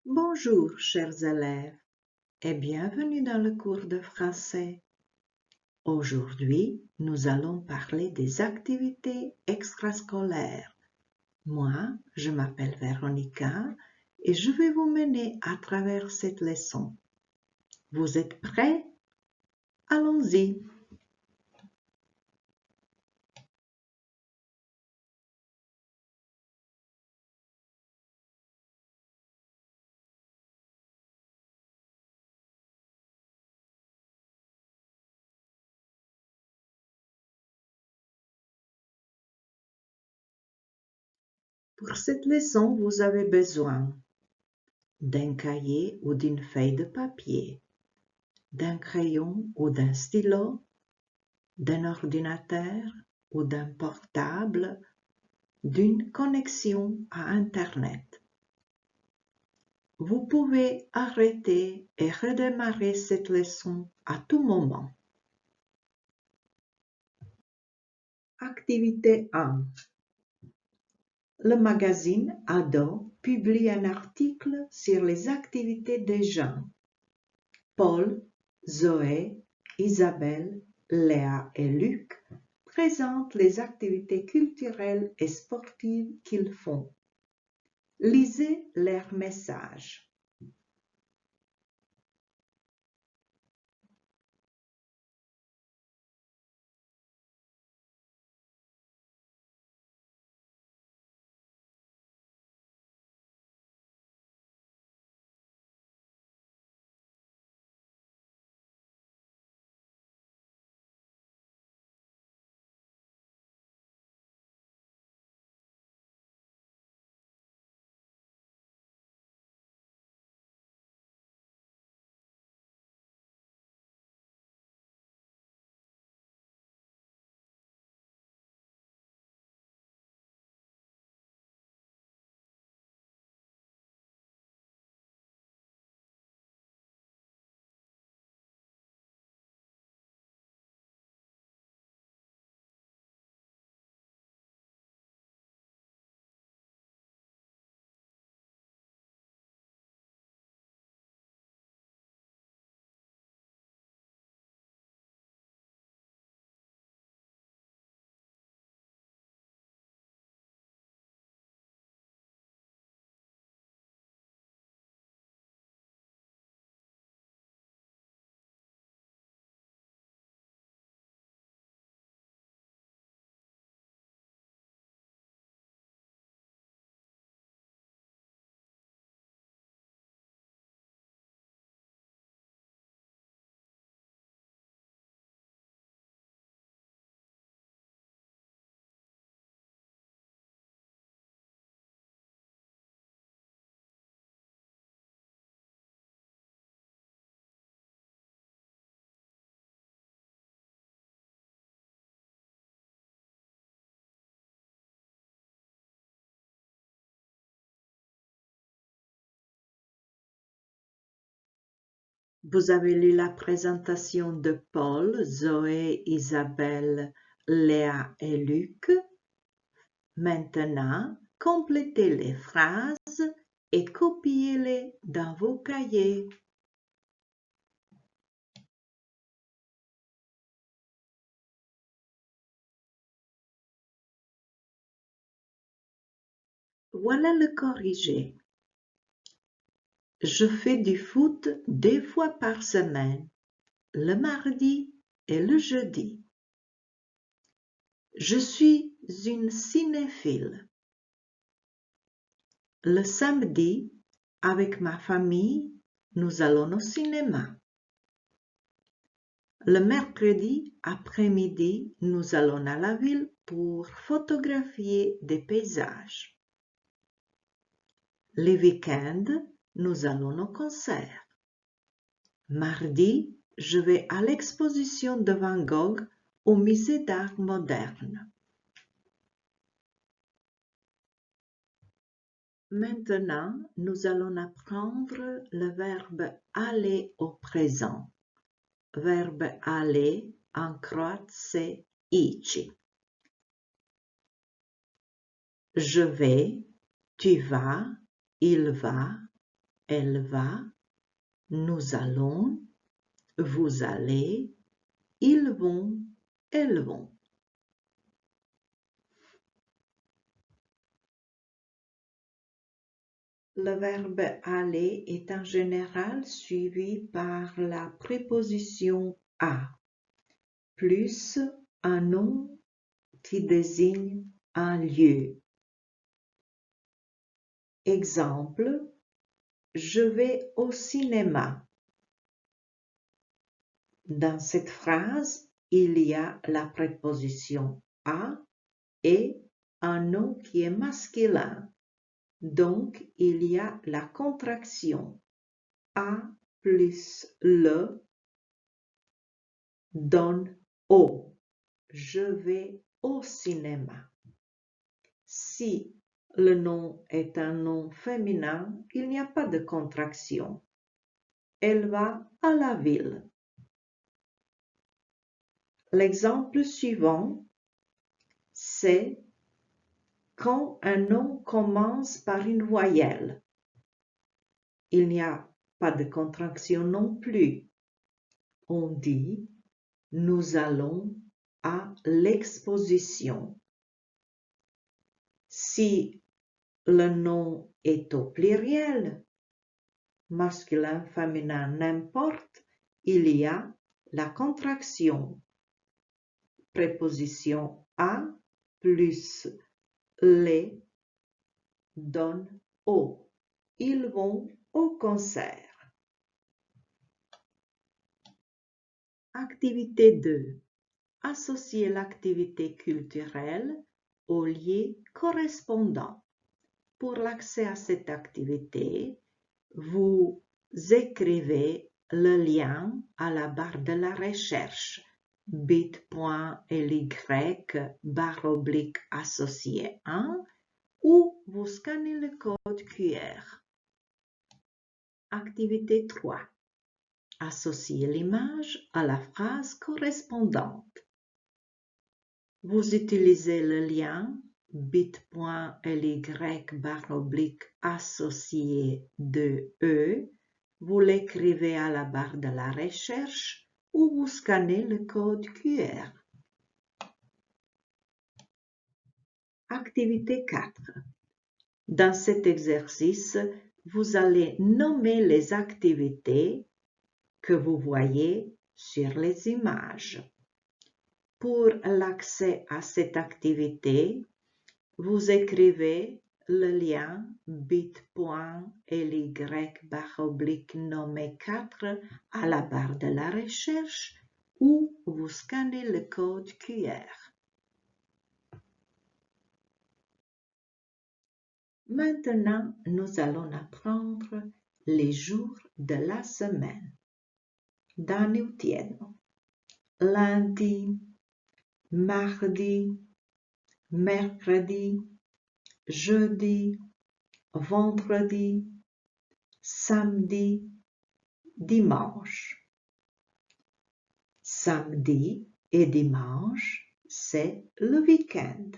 Bonjour, chers élèves, et bienvenue dans le cours de français. Aujourd'hui, nous allons parler des activités extrascolaires. Moi, je m'appelle Véronica et je vais vous mener à travers cette leçon. Vous êtes prêts? Allons-y! Pour cette leçon, vous avez besoin d'un cahier ou d'une feuille de papier, d'un crayon ou d'un stylo, d'un ordinateur ou d'un portable, d'une connexion à Internet. Vous pouvez arrêter et redémarrer cette leçon à tout moment. Activité 1. Le magazine Ado publie un article sur les activités des jeunes. Paul, Zoé, Isabelle, Léa et Luc présentent les activités culturelles et sportives qu'ils font. Lisez leurs messages. Vous avez lu la présentation de Paul, Zoé, Isabelle, Léa et Luc. Maintenant, complétez les phrases et copiez-les dans vos cahiers. Voilà le corrigé. Je fais du foot 2 fois par semaine, le mardi et le jeudi. Je suis une cinéphile. Le samedi, avec ma famille, nous allons au cinéma. Le mercredi après-midi, nous allons à la ville pour photographier des paysages. Les week-ends, nous allons au concert. Mardi, je vais à l'exposition de Van Gogh au musée d'art moderne. Maintenant, nous allons apprendre le verbe aller au présent. Verbe aller en croate c'est ići. Je vais, tu vas, il va, elle va, nous allons, vous allez, ils vont, elles vont. Le verbe aller est en général suivi par la préposition à, plus un nom qui désigne un lieu. Exemple, je vais au cinéma. Dans cette phrase, il y a la préposition à et un nom qui est masculin. Donc, il y a la contraction à plus le donne au. Je vais au cinéma. Si le nom est un nom féminin, il n'y a pas de contraction. Elle va à la ville. L'exemple suivant, c'est quand un nom commence par une voyelle. Il n'y a pas de contraction non plus. On dit « Nous allons à l'exposition ». Si le nom est au pluriel, masculin, féminin, n'importe, il y a la contraction. Préposition à plus les donne au. Ils vont au concert. Activité 2. Associer l'activité culturelle au lieu correspondant. Pour l'accès à cette activité, vous écrivez le lien à la barre de la recherche bit.ly/associé1 ou vous scannez le code QR. Activité 3. Associez l'image à la phrase correspondante. Vous utilisez le lien bit.ly/associé2e, vous l'écrivez à la barre de la recherche ou vous scannez le code QR. Activité 4. Dans cet exercice, vous allez nommer les activités que vous voyez sur les images. Pour l'accès à cette activité, vous écrivez le lien bit.ly/nommer 4 à la barre de la recherche ou vous scannez le code QR. Maintenant, nous allons apprendre les jours de la semaine. Dani u tjednu. Lundi, mardi, mercredi, jeudi, vendredi, samedi, dimanche. Samedi et dimanche, c'est le week-end.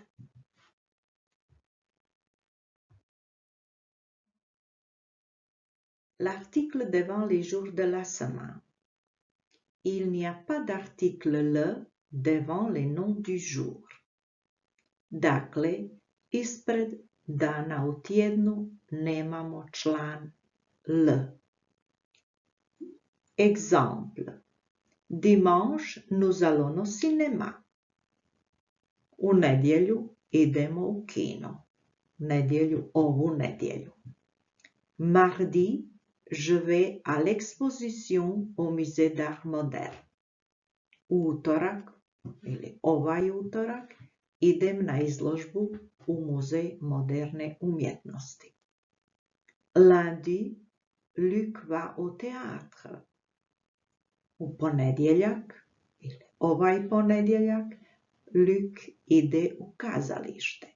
L'article devant les jours de la semaine. Il n'y a pas d'article le devant les noms du jour. Dakle, ispred dana u tjednu nemamo član L. Exemple. Dimanche, nous allons au cinéma. U nedjelju idemo u kino. Ovu nedjelju. Mardi, je vais à l'exposition au musée d'art moderne. Utorak, ili ovaj utorak, idem na izložbu u muzej moderne umjetnosti. Lundi, Luc va au théâtre. U ponedjeljak, ili ovaj ponedjeljak, Luc ide u kazalište.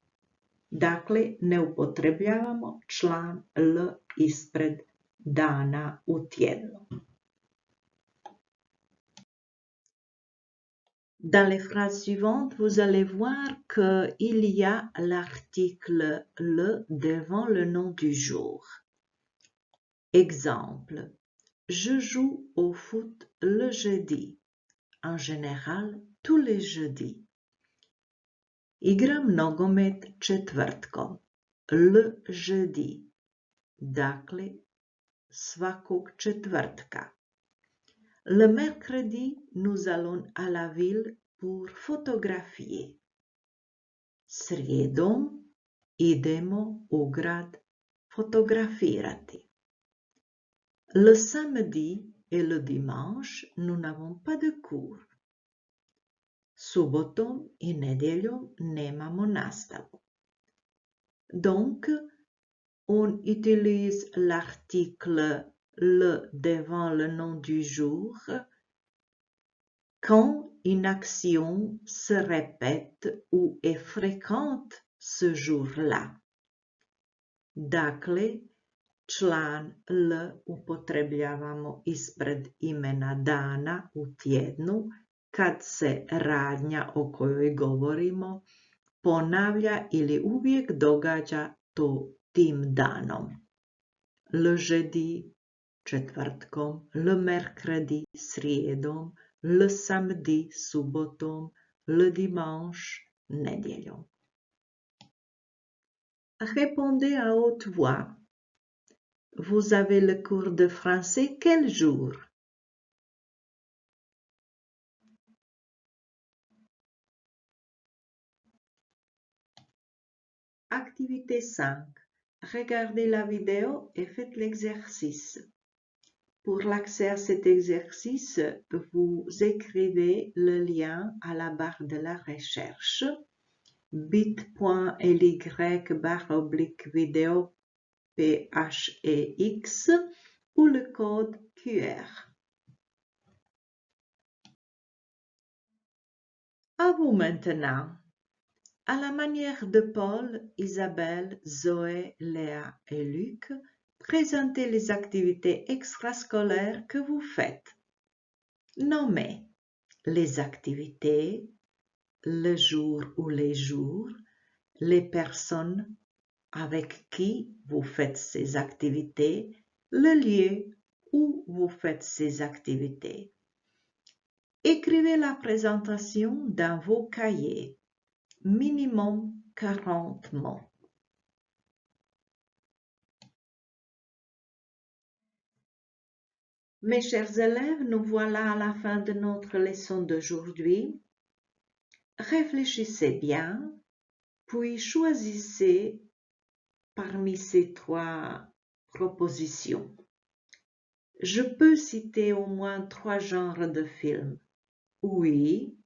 Dakle, ne upotrebljavamo član L ispred dana u tjednu. Dans les phrases suivantes, vous allez voir qu'il y a l'article le devant le nom du jour. Exemple, je joue au foot le jeudi, en général tous les jeudis. Igram nogomet četvrtkom, le jeudi, dakle svakog četvrtka. Le mercredi, nous allons à la ville pour photographier. Srijedom idemo u grad fotografirati. Le samedi et le dimanche, nous n'avons pas de cours. Subotom i nedjeljom nemamo nastavu. Donc, on utilise l'article le devant le nom du jour quand une action se répète ou est fréquente ce jour-là. Dakle, član L upotrebljavamo ispred imena dana u tjednu kad se radnja o kojoj govorimo ponavlja ili uvijek događa tim danom. Le jeudi, četvrtkom, le mercredi, srijedom, le samedi, subotom, le dimanche, nedjeljom. Répondez à haute voix. Vous avez le cours de français quel jour? Activité 5. Regardez la vidéo et faites l'exercice. Pour l'accès à cet exercice, vous écrivez le lien à la barre de la recherche bit.ly/vidéo PHEX ou le code QR. À vous maintenant. À la manière de Paul, Isabelle, Zoé, Léa et Luc, présentez les activités extrascolaires que vous faites. Nommez les activités, le jour ou les jours, les personnes avec qui vous faites ces activités, le lieu où vous faites ces activités. Écrivez la présentation dans vos cahiers. Minimum 40 mots. Mes chers élèves, nous voilà à la fin de notre leçon d'aujourd'hui. Réfléchissez bien, puis choisissez parmi ces 3 propositions. Je peux citer au moins 3 genres de films. Oui.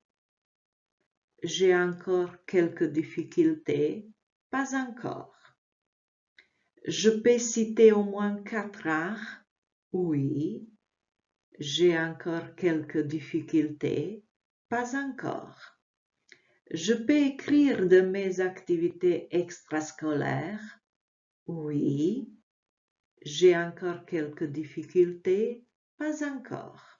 J'ai encore quelques difficultés. Pas encore. Je peux citer au moins 4 arts. Oui. J'ai encore quelques difficultés. Pas encore. Je peux écrire de mes activités extrascolaires. Oui. J'ai encore quelques difficultés. Pas encore.